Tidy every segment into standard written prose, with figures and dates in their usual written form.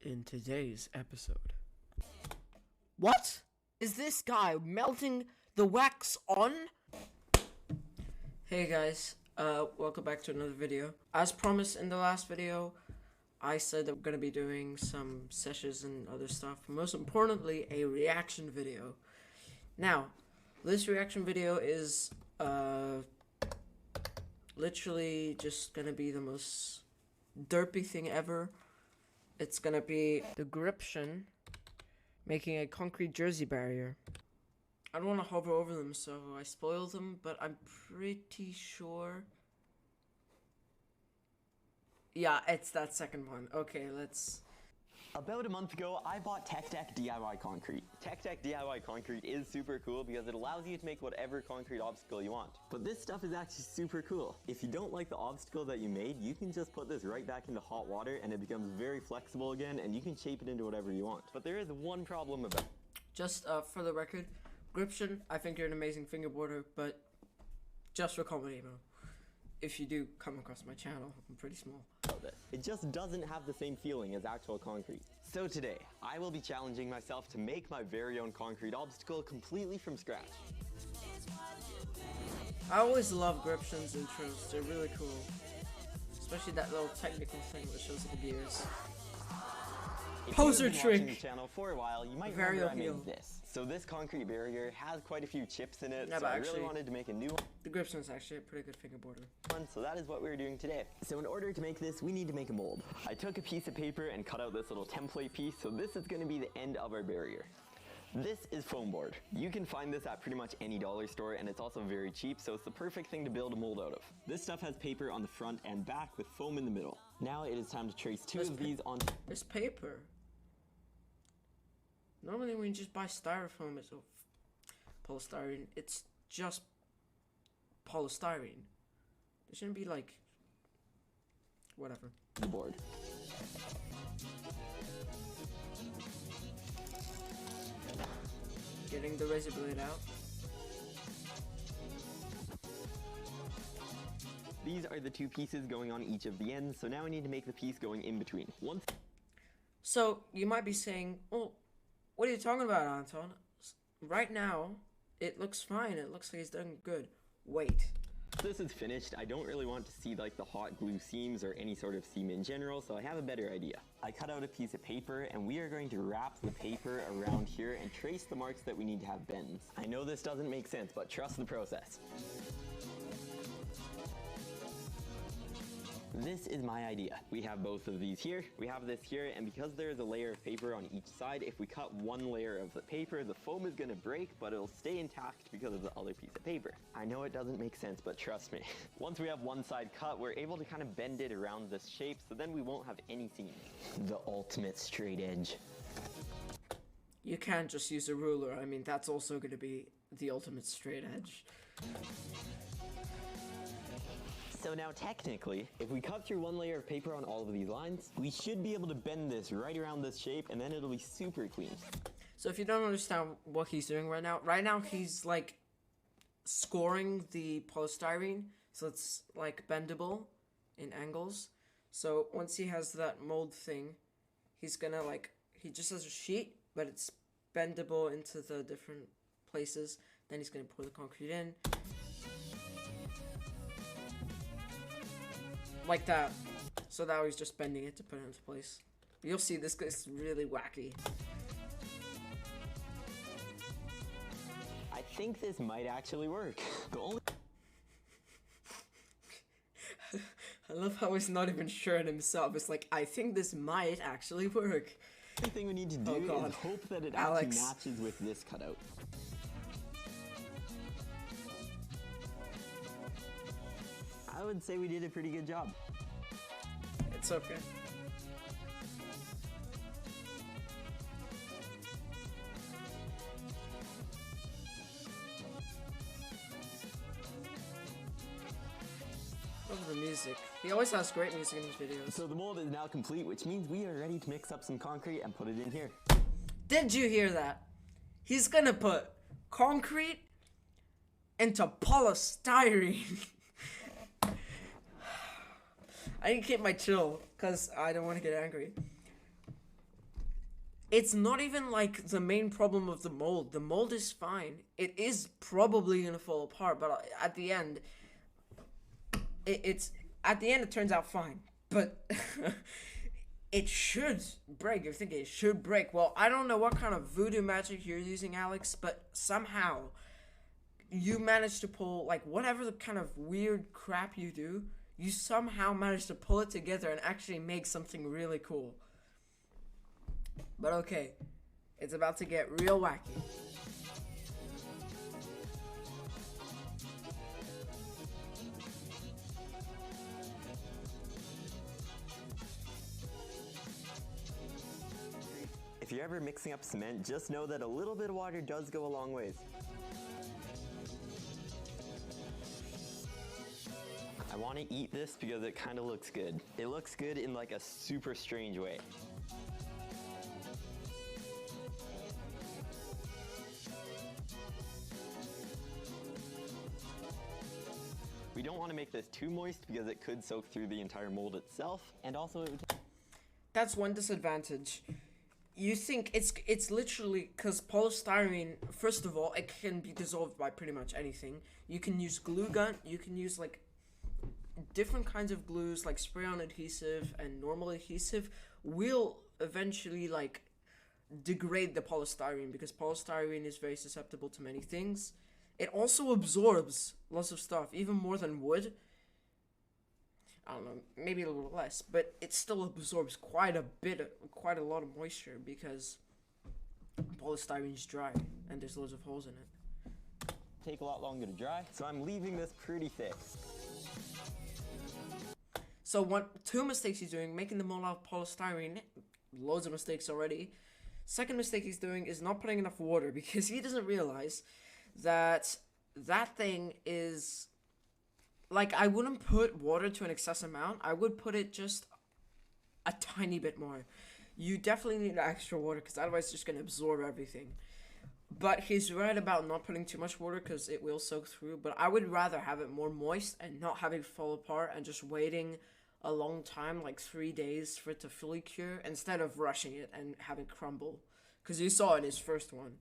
in today's episode. What? Is this guy melting the wax on? Hey guys, welcome back to another video. As promised in the last video, I said that we're going to be doing some sessions and other stuff. Most importantly, a reaction video. Now, this reaction video is literally just going to be the most derpy thing ever. It's going to be the gription making a concrete jersey barrier. I don't want to hover over them, so I spoil them, but I'm pretty sure. Yeah, it's that second one. Okay, let's... About a month ago, I bought TechDeck DIY Concrete. TechDeck DIY Concrete is super cool because it allows you to make whatever concrete obstacle you want. But this stuff is actually super cool. If you don't like the obstacle that you made, you can just put this right back into hot water and it becomes very flexible again, and you can shape it into whatever you want. But there is one problem about it. Just for the record, gription, I think you're an amazing fingerboarder, but just for comedy, bro. If you do come across my channel, I'm pretty small. It just doesn't have the same feeling as actual concrete. So today, I will be challenging myself to make my very own concrete obstacle completely from scratch. I always love gription's intros, they're really cool. Especially that little technical thing that shows the gears. Poser If you've been watching trick! the channel for a while, you might Very remember I appeal. made this. So this concrete barrier has quite a few chips in it, Yeah, so but I actually, really wanted to make a new the gription's actually a pretty good fingerboarder. one, so that is what we're doing today. So in order to make this, we need to make a mold. I took a piece of paper and cut out this little template piece, so this is going to be the end of our barrier. This is foam board. You can find this at pretty much any dollar store, and it's also very cheap, so it's the perfect thing to build a mold out of. This stuff has paper on the front and back with foam in the middle. Now it is time to trace two of these on... It's paper. Normally when you just buy styrofoam, it's polystyrene. It's just polystyrene. It shouldn't be like... whatever. the board. Getting the razor blade out. These are the two pieces going on each of the ends, so now I need to make the piece going in between. So, you might be saying, oh, what are you talking about, Anton? Right now, it looks fine. It looks like he's done good. Wait. This is finished. I don't really want to see like the hot glue seams or any sort of seam in general, so I have a better idea. I cut out a piece of paper and we are going to wrap the paper around here and trace the marks that we need to have bends. I know this doesn't make sense, but trust the process. This is my idea. We have both of these here, we have this here, and because there is a layer of paper on each side, if we cut one layer of the paper, the foam is gonna break, but it'll stay intact because of the other piece of paper. I know it doesn't make sense, but trust me. Once we have one side cut, we're able to kind of bend it around this shape, so then we won't have any seams. The ultimate straight edge. You can't just use a ruler. I mean, that's also going to be the ultimate straight edge. So now technically, if we cut through one layer of paper on all of these lines, we should be able to bend this right around this shape, and then it'll be super clean. So if you don't understand what he's doing right now he's like scoring the polystyrene, so it's like bendable in angles. So once he has that mold thing, he's gonna like, he just has a sheet, but it's bendable into the different places. Then he's gonna pour the concrete in. Like that. So now he's just bending it to put it into place. You'll see this is really wacky. I think this might actually work. The only I love how he's not even sure in himself. It's like, I think this might actually work. thing we need to do is hope that it Alex. actually matches with this cutout. I would say we did a pretty good job. It's okay. Love the music. He always has great music in his videos. So the mold is now complete, which means we are ready to mix up some concrete and put it in here. Did you hear that? He's gonna put concrete into polystyrene. I need to keep my chill, because I don't want to get angry. it's not even like the main problem of the mold. The mold is fine. It is probably gonna fall apart, but at the end, it turns out fine. But it should break. You're thinking it should break. Well, I don't know what kind of voodoo magic you're using, Alex, but somehow you managed to pull, like, whatever the kind of weird crap you do, you somehow managed to pull it together and actually make something really cool. But okay, it's about to get real wacky. If you're ever mixing up cement, just know that a little bit of water does go a long ways. I want to eat this because it kind of looks good. It looks good in like a super strange way. We don't want to make this too moist because it could soak through the entire mold itself, and also it would... That's one disadvantage. You think it's literally, because polystyrene, first of all, it can be dissolved by pretty much anything. You can use glue gun, you can use like different kinds of glues, like spray on adhesive and normal adhesive will eventually like degrade the polystyrene, because polystyrene is very susceptible to many things. It also absorbs lots of stuff, even more than wood. I don't know, maybe a little less, but it still absorbs quite a lot of moisture because polystyrene is dry and there's loads of holes in it. Take a lot longer to dry, so I'm leaving this pretty thick. So two mistakes he's doing, making the mold out of polystyrene, loads of mistakes already. Second mistake he's doing is not putting enough water, because he doesn't realize that thing is, like, I wouldn't put water to an excess amount. I would put it just a tiny bit more. You definitely need extra water, because otherwise it's just going to absorb everything. But he's right about not putting too much water, because it will soak through. But I would rather have it more moist and not have it fall apart and just waiting a long time, like 3 days, for it to fully cure, instead of rushing it and have it crumble. Because you saw in his first one.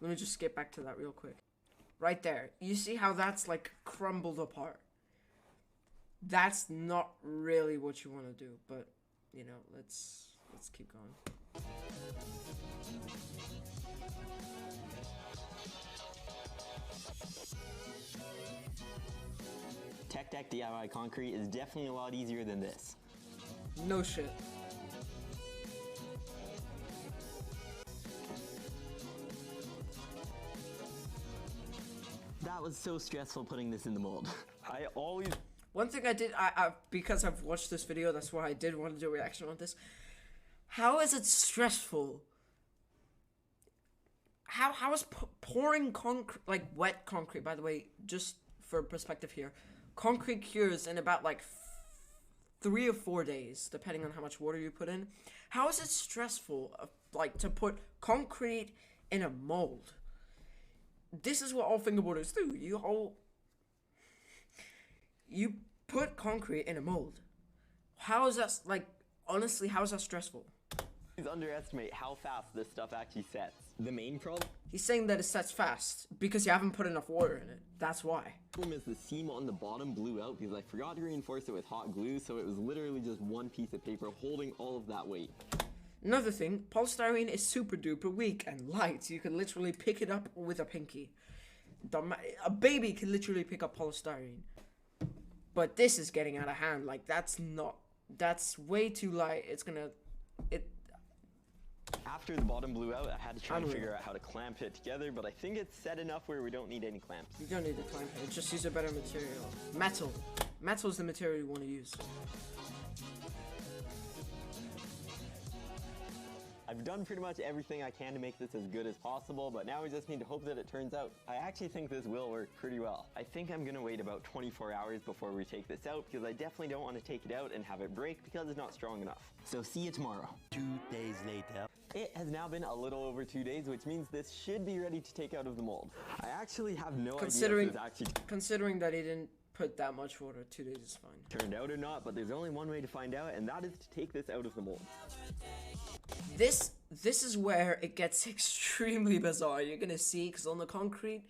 Let me just skip back to that real quick. Right there. You see how that's like crumbled apart? That's not really what you want to do, but you know, let's keep going. Tech Deck DIY concrete is definitely a lot easier than this. No shit. That was so stressful putting this in the mold. I always... One thing I did, because I've watched this video, that's why I did want to do a reaction on this. How is it stressful? How is pouring concrete, like wet concrete, by the way, just for perspective here, concrete cures in about like 3 or 4 days, depending on how much water you put in. How is it stressful, like, to put concrete in a mold? This is what all fingerboarders do. You put concrete in a mold. How is that, like, honestly, how is that stressful? Please underestimate how fast this stuff actually sets. The main problem? He's saying that it sets fast because you haven't put enough water in it. That's why. The problem is the seam on the bottom blew out because I forgot to reinforce it with hot glue, so it was literally just one piece of paper holding all of that weight. Another thing, polystyrene is super duper weak and light. You can literally pick it up with a pinky. A baby can literally pick up polystyrene. But this is getting out of hand. Like, that's way too light. After the bottom blew out, I had to try and figure out how to clamp it together, but I think it's set enough where we don't need any clamps. You don't need to clamp it. Just use a better material. Metal. Metal is the material you want to use. I've done pretty much everything I can to make this as good as possible, but now we just need to hope that it turns out. I actually think this will work pretty well. I think I'm gonna wait about 24 hours before we take this out, because I definitely don't want to take it out and have it break because it's not strong enough. So see you tomorrow. 2 days later. It has now been a little over 2 days, which means this should be ready to take out of the mold. I actually have no idea if this actually Considering that he didn't put that much water, 2 days is fine. turned out or not, but there's only one way to find out, and that is to take this out of the mold. this is where it gets extremely bizarre. You're gonna see, because on the concrete,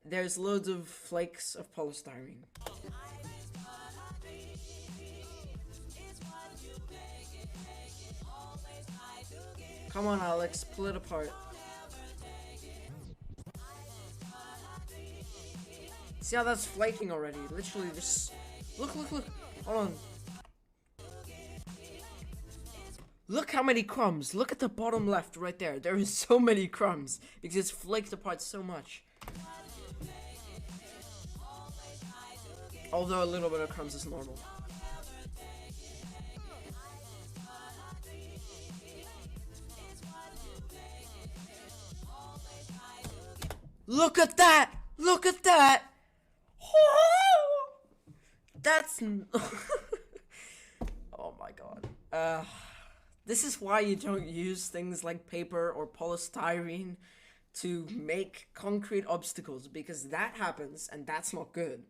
there's loads of flakes of polystyrene. Come on, Alex, pull it apart. See how that's flaking already? Literally just... Look. Hold on. Look how many crumbs. Look at the bottom left right there. There is so many crumbs because it's flaked apart so much. Although a little bit of crumbs is normal. Look at that! Look at that! That's... Oh my god. This is why you don't use things like paper or polystyrene to make concrete obstacles, because that happens and that's not good.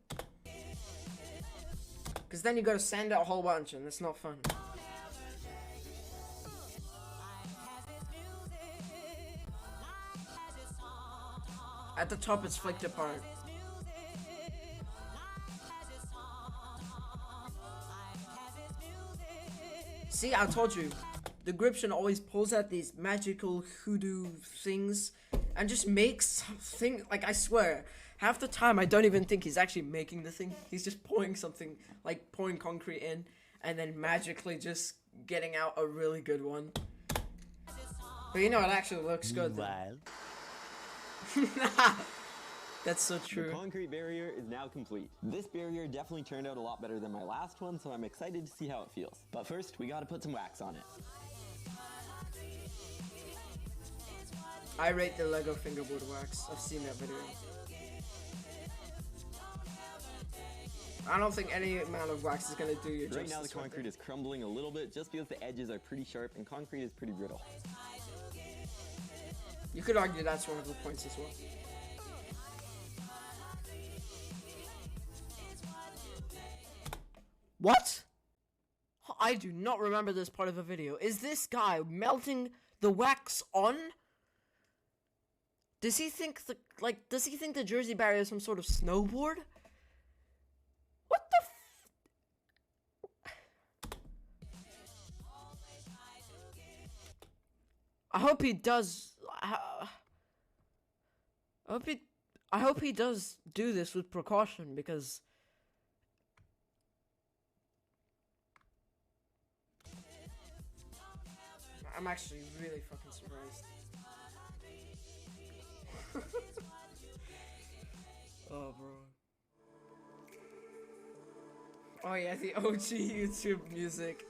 Because then you gotta sand it a whole bunch and it's not fun. At the top it's flaked apart. See, I told you. The gription always pulls out these magical hoodoo things and just makes something, like, I swear, half the time I don't even think he's actually making the thing. He's just pouring something, like pouring concrete in and then magically just getting out a really good one. But you know, it actually looks good though. That's so true. The concrete barrier is now complete. This barrier definitely turned out a lot better than my last one, so I'm excited to see how it feels. But first, we gotta put some wax on it. I rate the Lego Fingerboard wax. I've seen that video. I don't think any amount of wax is gonna do you justice. Right now the concrete is crumbling a little bit just because the edges are pretty sharp and concrete is pretty brittle. You could argue that's one of the points as well. What? I do not remember this part of the video. Is this guy melting the wax on? Does he think the Jersey barrier is some sort of snowboard? What the I hope he does. I hope he does do this with precaution, because I'm actually really fucking surprised. Oh, bro. Oh yeah, the OG YouTube music.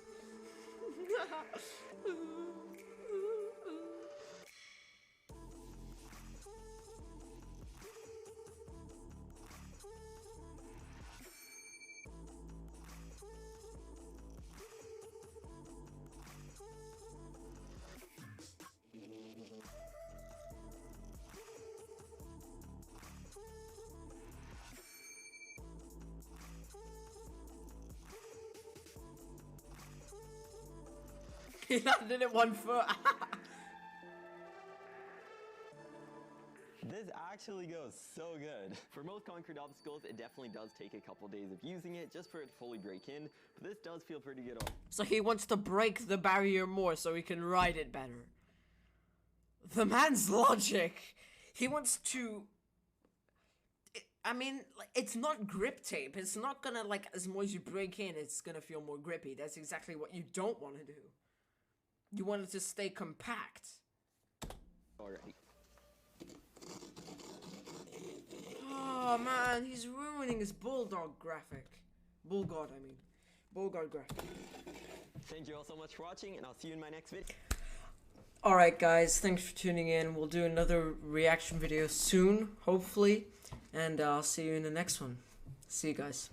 He landed at 1 foot. This actually goes so good. For most concrete obstacles, it definitely does take a couple days of using it just for it to fully break in, but this does feel pretty good. So he wants to break the barrier more so he can ride it better. The man's logic. He wants to... I mean, it's not grip tape. It's not gonna, like, as more as you break in, it's gonna feel more grippy. That's exactly what you don't want to do. You want it to stay compact. Alright. Oh man, he's ruining his bulldog graphic. Bullgod, I mean. Bullgod graphic. Thank you all so much for watching, and I'll see you in my next video. Alright guys, thanks for tuning in. We'll do another reaction video soon, hopefully. And I'll see you in the next one. See you guys.